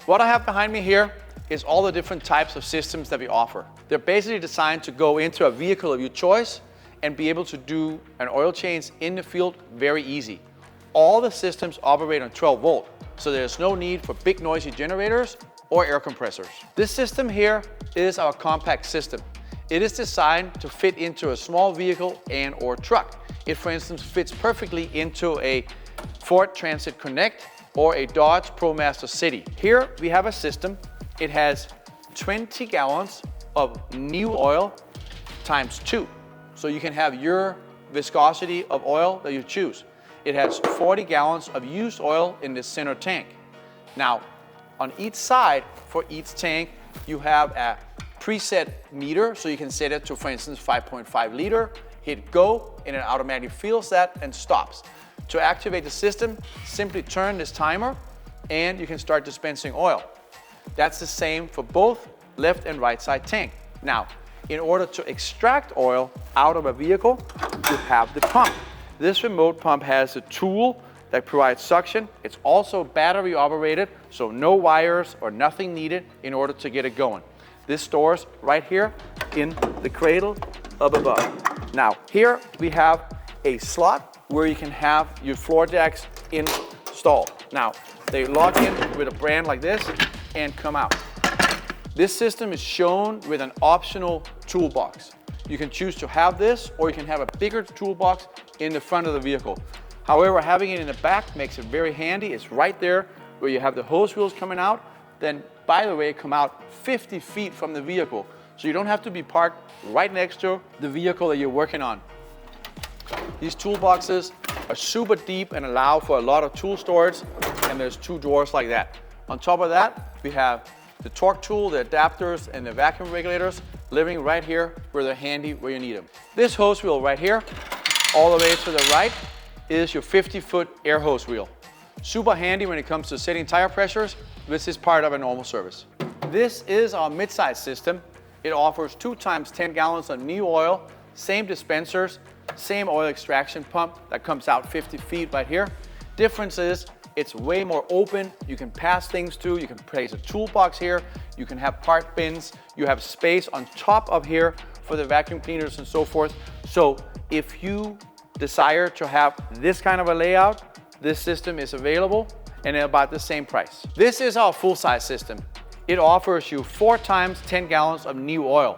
What I have behind me here is all the different types of systems that we offer. They're basically designed to go into a vehicle of your choice and be able to do an oil change in the field very easy. All the systems operate on 12 volt, so there's no need for big noisy generators or air compressors. This system here is our compact system. It is designed to fit into a small vehicle and or truck. It, for instance, fits perfectly into a Ford Transit Connect or a Dodge ProMaster City. Here we have a system. It has 20 gallons of new oil times 2. So you can have your viscosity of oil that you choose. It has 40 gallons of used oil in the center tank. Now, on each side for each tank, you have a preset meter, so you can set it to, for instance, 5.5 liter, hit go, and it automatically fills that and stops. To activate the system, simply turn this timer and you can start dispensing oil. That's the same for both left and right side tank. Now, in order to extract oil out of a vehicle, you have the pump. This remote pump has a tool that provides suction. It's also battery operated, so no wires or nothing needed in order to get it going. This stores right here in the cradle up above. Now, here we have a slot where you can have your floor jacks installed. Now, they lock in with a brand like this and come out. This system is shown with an optional toolbox. You can choose to have this, or you can have a bigger toolbox in the front of the vehicle. However, having it in the back makes it very handy. It's right there where you have the hose wheels coming out. Then, by the way, come out 50 feet from the vehicle. So you don't have to be parked right next to the vehicle that you're working on. These toolboxes are super deep and allow for a lot of tool storage, and there's 2 drawers like that. On top of that, we have the torque tool, the adapters, and the vacuum regulators living right here where they're handy where you need them. This hose wheel right here, all the way to the right, is your 50-foot air hose wheel. Super handy when it comes to setting tire pressures. This is part of a normal service. This is our mid-size system. It offers 2 times 10 gallons of new oil, same dispensers, same oil extraction pump that comes out 50 feet right here. Difference is it's way more open. You can pass things through. You can place a toolbox here. You can have part bins. You have space on top of here for the vacuum cleaners and so forth. So if you desire to have this kind of a layout, this system is available and at about the same price. This is our full-size system. It offers you 4 times 10 gallons of new oil.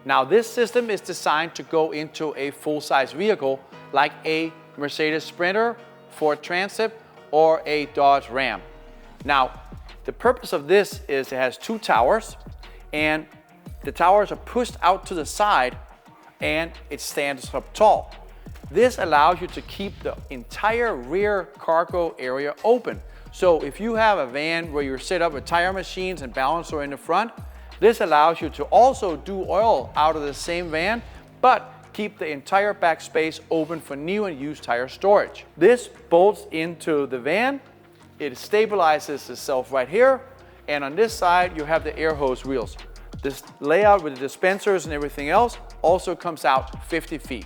Now, this system is designed to go into a full-size vehicle like a Mercedes Sprinter, Ford Transit, or a Dodge Ram. Now, the purpose of this is it has 2 towers, and the towers are pushed out to the side and it stands up tall. This allows you to keep the entire rear cargo area open. So if you have a van where you're set up with tire machines and balancer in the front, this allows you to also do oil out of the same van, but keep the entire back space open for new and used tire storage. This bolts into the van. It stabilizes itself right here. And on this side, you have the air hose wheels. This layout with the dispensers and everything else also comes out 50 feet.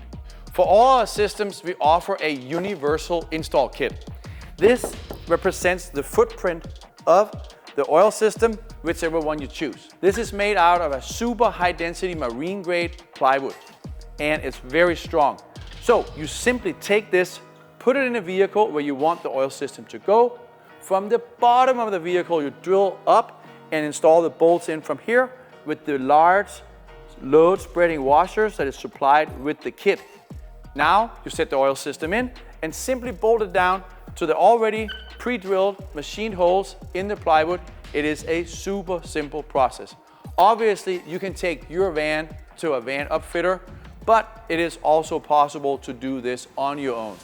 For all our systems, we offer a universal install kit. This represents the footprint of the oil system, whichever one you choose. This is made out of a super high density marine grade plywood, and it's very strong. So you simply take this, put it in a vehicle where you want the oil system to go. From the bottom of the vehicle, you drill up and install the bolts in from here with the large load spreading washers that is supplied with the kit. Now you set the oil system in and simply bolt it down to the already pre-drilled machined holes in the plywood. It is a super simple process. Obviously, you can take your van to a van upfitter, but it is also possible to do this on your own.